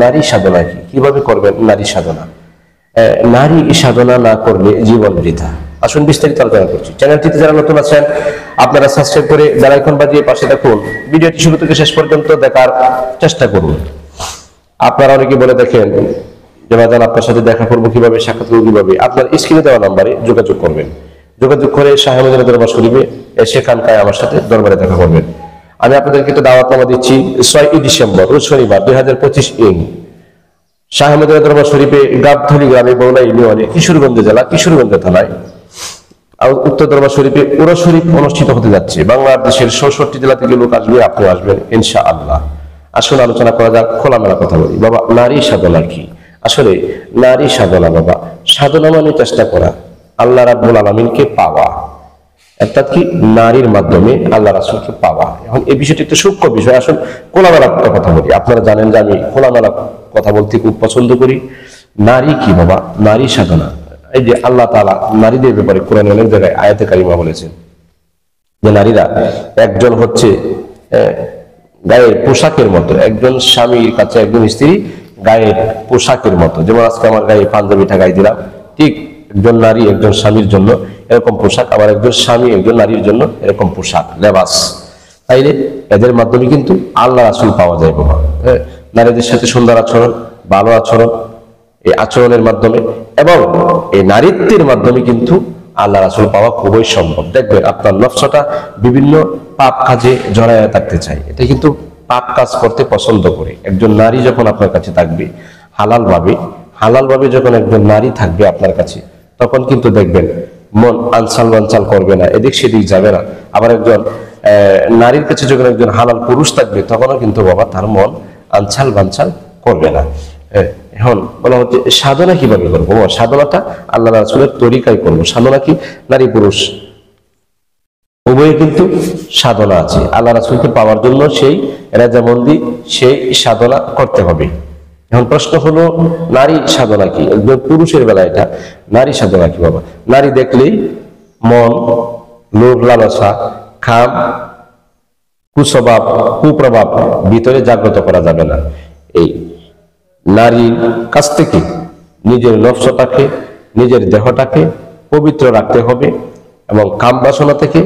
নারী সাধনা কি, কিভাবে করবেন নারী সাধনা? নারী সাধনা না করলে জীবন বৃথা। আসুন বিস্তারিত আলোচনা করছি। চ্যানেলটিতে যারা নতুন আছেন আপনারা সাবস্ক্রাইব করে বেল আইকন বাজিয়ে পাশে থাকুন। ভিডিওটি শুরু থেকে শেষ পর্যন্ত দেখার চেষ্টা করুন। আপনারা অনেকে বলে দেখেন যে ভাইজান আপনার সাথে দেখা করবো কিভাবে, সাক্ষাৎ করবো কিভাবে? আপনার স্ক্রিনে দেওয়া নাম্বারে যোগাযোগ করবেন। যোগাযোগ করে শাহ মদিনা দরবার শরীফে এসে খানকায় আমার সাথে দরবারে দেখা করবেন। আমি আপনাদেরকে তো দাওয়াতনামা দিচ্ছি 6ই ডিসেম্বর রোজ শনিবার 2025 শাহ মদিনা দরবার শরীফে গাবতলী গ্রামে বৌলা ইউনিয়নে কিশোরগঞ্জ জেলা কিশোরগঞ্জ থানায় উত্তর দরবার শরীফে উরা শরীফ অনুষ্ঠিত হতে যাচ্ছে। বাংলাদেশের 66 জেলা থেকে লোক আসবে, আপনি আসবেন ইনশাআল্লাহ। আসলে আলোচনা করা যাক, খোলামেলা কথা বলি। বাবা নারী সাধনা কি? আসলে নারী সাধনা বাবা, সাধনা মানে চেষ্টা করা আল্লাহ রাব্বুল আলামিনকে পাওয়া, অর্থাৎ কি নারীর মাধ্যমে আল্লাহ রাসূলকে পাওয়া। এখন এই বিষয়টি একটু সূক্ষ্ম বিষয়, আসলে খোলামেলা কথা বলি। আপনারা জানেন যে আমি খোলামেলা কথা বলতে খুব পছন্দ করি। নারী কি বাবা? নারী সাধনা, এই যে আল্লাহ তাআলা নারীদের ব্যাপারে কোরআনে অনেক জায়গায় আয়াতে কারিমা বলেছেন যে নারীরা একজন হচ্ছে গায়ের পোশাকের মতো, একজন স্বামীর কাছে একজন স্ত্রী গায়ের পোশাকের মতো। যেমন আজকে আমার গায়ে পাঞ্জাবিটা গায়ে দিলাম, ঠিক একজন নারী একজন স্বামীর জন্য এরকম পোশাক, আবার একজন স্বামী একজন নারীর জন্য এরকম পোশাক লেবাস। তাইলে এদের মাধ্যমে কিন্তু আল্লাহ রাসূল পাওয়া যায় বাবা। নারীদের সাথে সুন্দর আচরণ, ভালো আচরণ, এই আচরণের মাধ্যমে এবং এই নারীত্বের মাধ্যমে কিন্তু আল্লাহ রাসূল পাওয়া খুবই সম্ভব। দেখবেন আপনার নফসটা বিভিন্ন পাপ কাজে জড়ায় থাকতে চায়, এটা কিন্তু পাপ কাজ করতে পছন্দ করে। একজন নারী যখন আপনার কাছে থাকবে হালালভাবে যখন একজন নারী থাকবে আপনার কাছে, তখন কিন্তু দেখবেন মন আনসাল বানসাল করবে না, এদিক সেদিক যাবে না। আবার একজন নারীর কাছে যখন একজন হালাল পুরুষ থাকবে, তখনও কিন্তু বাবা তার মন আনসাল বানসাল করবে না। এখন বলা হচ্ছে সাধনা কিভাবে করবো? সাধনাটা আল্লাহ রাসূলের তরিকায় করবো। সাধনা কি? নারী পুরুষ উভয়ে কিন্তু সাধনা আছে। আল্লাহ রাসূলকে পাওয়ার জন্য সেই রেজামন্দি, সেই সাধনা করতে হবে। এখন প্রশ্ন হলো নারী সাধনা কি? একজন পুরুষের বেলা এটা নারী সাধনা কি বাবা? নারী দেখলেই মন, লোভ, লালসা, খাম, কুস্বভাব, কুপ্রভাব ভিতরে জাগ্রত করা যাবে না। এই নারীর কাছ থেকে নিজের নফসটাকে, নিজের দেহটাকে পবিত্র রাখতে হবে এবং কাম বাসনা থেকে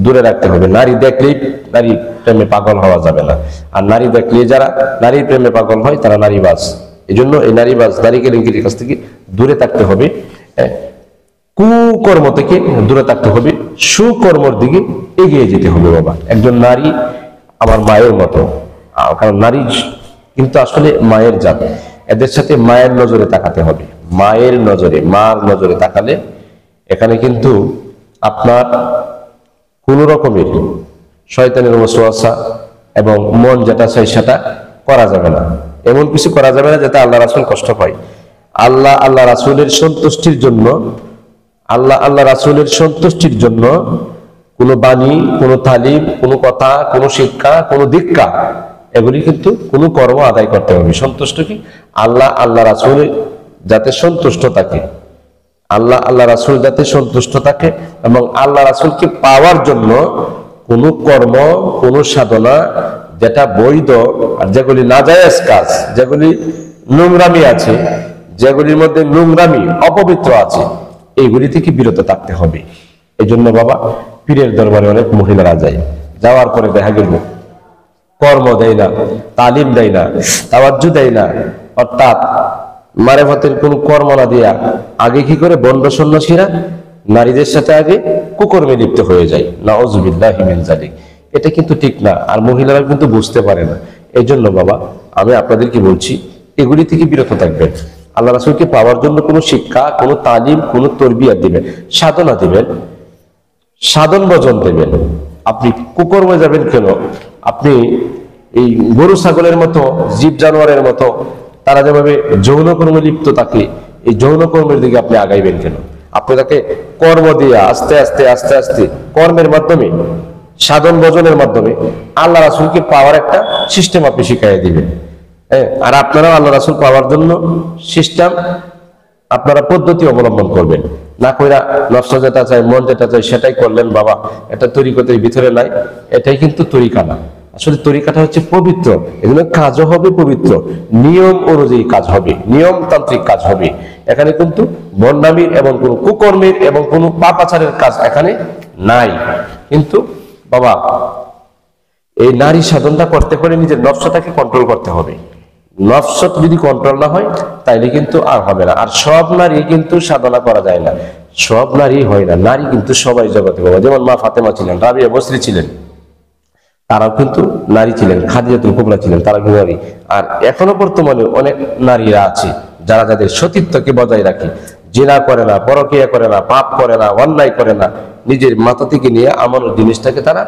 দূরে রাখতে হবে। নারী দেখলেই নারী প্রেমে পাগল হওয়া যাবে না। আর নারী দেখলেই যারা নারীর প্রেমে পাগল হয় তারা নারীবাজ। এই জন্য এই নারীবাজ, নারী কেলেঙ্কারির কাছ থেকে দূরে থাকতে হবে, কুকর্ম থেকে দূরে থাকতে হবে, সুকর্মর দিকে এগিয়ে যেতে হবে বাবা। একজন নারী আমার মায়ের মতো, কারণ নারী কিন্তু আসলে মায়ের জাত। এদের সাথে মায়ের নজরে তাকাতে হবে। মায়ের নজরে, মার নজরে তাকালে এখানে কিন্তু আপনার কোন রকমের শয়তানের ওয়াসওয়াসা এবং মন যেটা চাই সেটা করা যাবে না। এমন কিছু করা যাবে না যাতে আল্লাহ রাসূল কষ্ট পায়। আল্লাহ রাসূলের সন্তুষ্টির জন্য, আল্লাহ রাসূলের সন্তুষ্টির জন্য কোনো বাণী, কোনো তালিম, কোনো কথা, কোনো শিক্ষা, কোনো দীক্ষা, এগুলি কিন্তু কোনো কর্ম আদায় করতে হবে। সন্তুষ্ট কি? আল্লাহ রাসূল যাতে সন্তুষ্ট থাকে, আল্লাহ রাসূল যাতে সন্তুষ্ট থাকে এবং আল্লাহ রাসূলকে পাওয়ার জন্য কোনো কর্ম, কোনো সাধনা যেটা বৈধ আর যেগুলি নাজায়েজ কাজ, যেগুলি নোংরামি আছে, যেগুলির মধ্যে নোংরামি অপবিত্র আছে, এইগুলি থেকে বিরত থাকতে হবে। এই জন্য বাবা পীরের দরবারে অনেক মহিলারা যায়, যাওয়ার পরে দেখা গেল কর্ম দেয় না, তালিম দেয় না, তাওয়াজ্জু দেয় না, অর্থাৎ মারেফতের কোন কর্ম না দিয়া আগে কি করে বন্ড সন্ন্যাসীরা নারীদের সাথে আগে কুকর্মে লিপ্ত হয়ে যায়। নাউযুবিল্লাহি মিন যালিক। এটা কিন্তু ঠিক না, আর মহিলারা কিন্তু বুঝতে পারে না। এই জন্য বাবা আমি আপনাদেরকে বলছি এগুলি থেকে বিরত থাকবেন। আল্লাহ রাসূলকে পাওয়ার জন্য কোনো শিক্ষা, কোনো তালিম, কোনো তরবিয়ত দিবেন, সাধনা দিবেন, সাধন ভজন দেবেন। আপনি কুকর্মে যাবেন কেন? আপনি এই গরু ছাগলের মতো, জীব জানোয়ারের মতো তারা যেভাবে যৌন কর্মে লিপ্ত থাকে, এই যৌন কর্মের দিকে আপনি আগাইবেন কেন? আপনি তাকে কর্ম দিয়ে আস্তে আস্তে আস্তে আস্তে কর্মের মাধ্যমে, সাধন ভজনের মাধ্যমে আল্লাহ রাসূলকে পাওয়ার একটা সিস্টেম আপনি শিখাই দিবেন। আর আপনারাও আল্লাহ রাসূল পাওয়ার জন্য সিস্টেম, আপনারা পদ্ধতি অবলম্বন করবেন। না কইরা নফস যেটা চাই, মন যেটা চাই সেটাই করলেন বাবা, এটা তরিকতের ভিতরে নাই, এটাই কিন্তু তরিকা না। আসলে তরিকাটা হচ্ছে পবিত্র, এজন্য কাজও হবে পবিত্র, নিয়ম অনুযায়ী কাজ হবে, নিয়মতান্ত্রিক কাজ হবে। এখানে কিন্তু বন্যামীর এবং কোন কুকর্মের এবং কোন পাপাচারের কাজ এখানে নাই। কিন্তু বাবা এই নারী সাধনটা করতে পারে নিজের নফসটাকে কন্ট্রোল করতে হবে। নফস যদি কন্ট্রোল না হয় তাইলে কিন্তু আর হবে না। আর সব নারী কিন্তু সাধনা করা যায় না, সব নারী হয় না। নারী কিন্তু সবাই জগতে বাবা, যেমন মা ফাতেমা ছিলেন, রাবিয়া বসরি ছিলেন, তারাও কিন্তু নারী ছিলেন, খাদিজাতুল কুবরা ছিলেন, তারা কিন্তু নারী। আর এখনো বর্তমানে অনেক নারীরা আছে যারা যাদের সতীত্বকে বজায় রাখে, জিনা করে না, পরকিয়া করে না, পাপ করে না, অন্যায় করে না, নিজের মাথা থেকে নিয়ে আমানত জিনিসটাকে তারা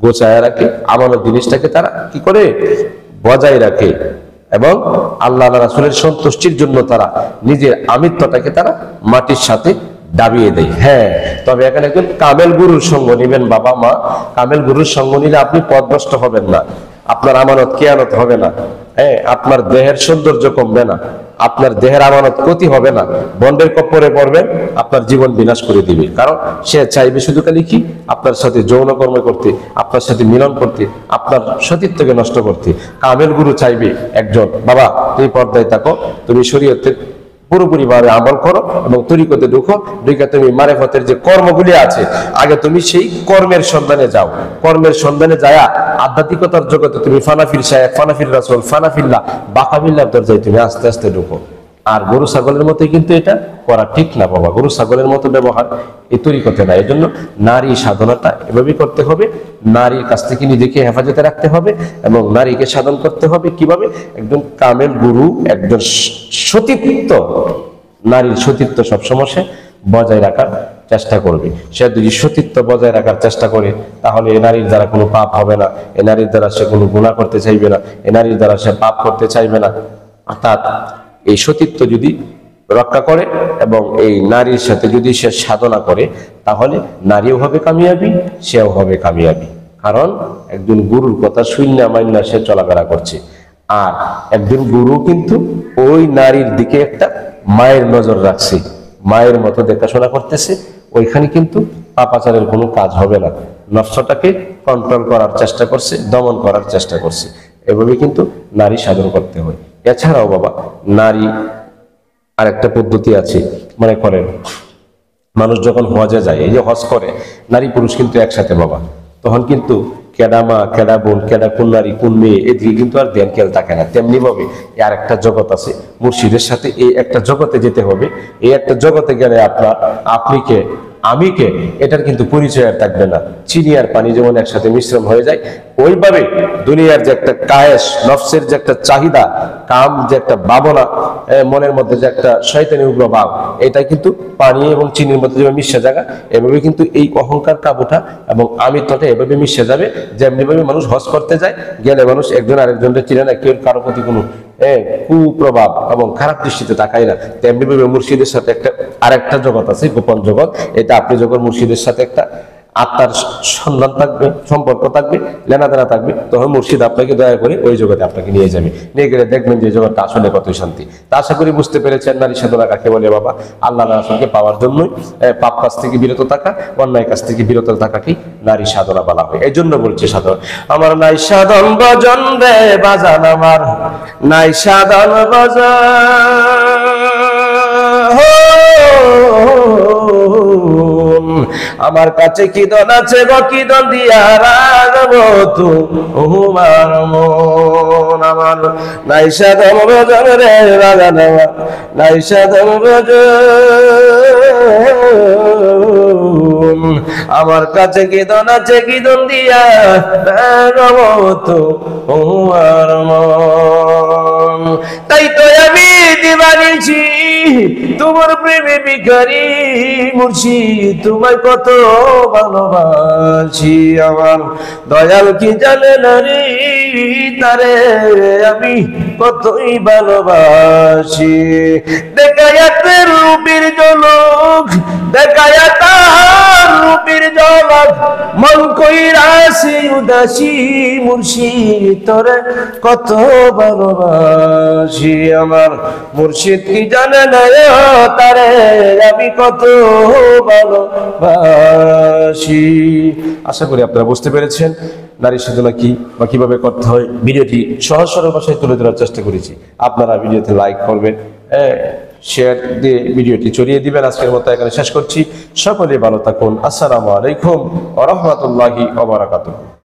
গোছায় রাখে, আমানত জিনিসটাকে তারা কি করে বজায় রাখে, এবং আল্লাহ রাসূলের সন্তুষ্টির জন্য তারা নিজের আমিত্বটাকে তারা মাটির সাথে দাবিয়ে দেয়। হ্যাঁ, তবে এখানে একজন কামেল গুরুর সঙ্গ নিবেন বাবা মা। কামেল গুরুর সঙ্গ নিলে আপনি পথভ্রষ্ট হবেন না, আপনার আমানত কিয়ানত হবে না, হ্যাঁ, আপনার দেহের সৌন্দর্য কমবে না, আপনার দেহের আমানত ক্ষতি হবে না। বন্ডের কপ্পরে পড়বেন, আপনার জীবন বিনাশ করে দিবে। কারণ সে চাইবে শুধু খালি কি আপনার সাথে যৌন কর্ম করতে, আপনার সাথে মিলন করতে, আপনার সতীত্বকে নষ্ট করতে। কামেল গুরু চাইবে একজন বাবা তুমি পর্দায় থাকো, তুমি শরীয়তের পুরোপুরি ভাবে আমল করো এবং তরিকতে ঢুকো, ঢুকে তুমি মারেফতের যে কর্মগুলি আছে আগে তুমি সেই কর্মের সন্ধানে যাও। কর্মের সন্ধানে যায়া আধ্যাত্মিকতার জগতে তুমি ফানাফিল শায়েখ, ফানাফিল রাসূল, ফানাফিল্লাহ, বাকাবিল্লাহর দরজায় তুমি আস্তে আস্তে ঢুকো। আর গরু ছাগলের মতো কিন্তু এটা করা ঠিক না বাবা, গরু ছাগলের মতো ব্যবহার এই তরিকতে না। এই জন্য নারী সাধনাটা এভাবেই করতে হবে, নারীর কাছ থেকে নিজেকে হেফাজতে রাখতে হবে এবং নারীকে সাধন করতে হবে কিভাবে? একদম কামেল গুরু, একজন সতীত্ব, নারীর সতীত্ব সবসময় সে বজায় রাখার চেষ্টা করবে। সে যদি সতীত্ব বজায় রাখার চেষ্টা করে তাহলে এ নারীর দ্বারা কোনো পাপ হবে না, এ নারীর দ্বারা সে কোনো গুনাহ করতে চাইবে না, এ নারীর দ্বারা সে পাপ করতে চাইবে না। অর্থাৎ এই সতীত্ব যদি রক্ষা করে এবং এই নারীর সাথে যদি সে সাধনা করে তাহলে নারীও হবে কামিয়াবি, সেও হবে কামিয়াবি। কারণ একজন গুরুর কথা শূন্য মান্য সে চলাফেরা করছে। আর একজন গুরু কিন্তু ওই নারীর দিকে একটা মায়ের নজর রাখছে, মায়ের মতো দেখাশোনা করতেছে, ওইখানে কিন্তু পাপাচারের কোনো কাজ হবে না। নফসটাকে কন্ট্রোল করার চেষ্টা করছে, দমন করার চেষ্টা করছে। এভাবে কিন্তু নারী সাধন করতে হয়। এছাড়াও বাবা নারী আরেকটা পদ্ধতি আছে, মনে করেন মানুষ যখন হজে যায়, এই যে হজ করে নারী পুরুষ কিন্তু একসাথে বাবা, তখন কিন্তু কেডা মা, কেডা বোন, কেডা কোন নারী, কোন মেয়ে, এদিকে কিন্তু আর ধ্যান খেয়াল থাকে না। তেমনি ভাবে আর একটা জগৎ আছে, মুর্শিদের সাথে এই একটা জগতে যেতে হবে। এই একটা জগতে গেলে আপনার আপনি কে আমি কে এটার কিন্তু পরিচয় আর থাকবে না। চিনি আর পানি যেমন একসাথে মিশ্রণ হয়ে যায়, ওইভাবে দুনিয়ার যে একটা কায়েস, নফসের যে একটা চাহিদা, কাম যে একটা ভাবনা, মনের মধ্যে যে একটা শয়তানি উগ্র ভাব, এটা কিন্তু পানি এবং চিনির মধ্যে যেভাবে মিশে যাবে, এভাবে কিন্তু এই অহংকার কাবুটা এবং আমিত্বটা এভাবে মিশে যাবে। যেমনি ভাবে মানুষ হজ করতে যায়, গেলে মানুষ একজন আরেকজনকে চিনে না, কেউ কারো প্রতি কোনো কুপ্রভাব এবং খারাপ দৃষ্টিতে তাকায় না। তেমনি ভাবে মুর্শিদের সাথে একটা আরেকটা জগৎ আছে, গোপন জগৎ। এটা আপনি যখন মুর্শিদের সাথে একটা আত্মার সন্ধান থাকবে, সম্পর্ক থাকবে, লেনাদেনা থাকবে, তখন মুর্শিদ আপনাকে দয়া করে ওই জগতে আপনাকে নিয়ে যাবে। নিয়ে গেলে দেখবেন যে জগৎটা আসলে কতই শান্তি। তা আশা করি বুঝতে পেরেছেন নারী সাধনা কাকে বলে বাবা। আল্লাহ রাসূলকে পাওয়ার জন্যই পাপ কাজ থেকে বিরত থাকা, অন্যায় কাজ থেকে বিরত থাকাকেই নারী সাধনা বলা হয়। এই জন্য বলছে সাধন আমার নাই সাধন ভজন রে বাজান, আমার নাই সাধন ভজন, আমার কাছে কি দন আছে গো, কি দন দিয়া রাখবো তোমার মন। আমার নাই সাধন ভজন রে বাজান, আমার নাই সাধন ভজন, আমার কাছে কি দন আছে, কি দন দিয়া রাখবো তোমার মন। তাই তো আমি দিবানিছি তোমার প্রেমে ভিখারি মুর্শিদ, তোমায় কত ভালোবাসি। আমার দয়াল কি জানে নারী, তারে আমি কতই ভালোবাসি। দেখায়াতের রূপের ঝলক, দেখায়াতার রূপের ঝলক, মন কইরাছি উদাসী মুর্শিদ, তোরে কত ভালোবাসি। ভালোবাসি আমার মুর্শিদ কি জানে না তারে আমি কত ভালোবাসি। আশা করি আপনারা বুঝতে পেরেছেন নারী সাধনা কি বা কিভাবে করতে হয়। ভিডিওটি সহজ সরল ভাষায় তুলে ধরার চেষ্টা করেছি। আপনারা ভিডিওতে লাইক করবেন, শেয়ার দিয়ে ভিডিওটি ছড়িয়ে দিবেন। আজকের মতো এখানে শেষ করছি। সকলে ভালো থাকুন। আসসালামু আলাইকুম ওয়া রাহমাতুল্লাহি ওয়া বারাকাতুহু।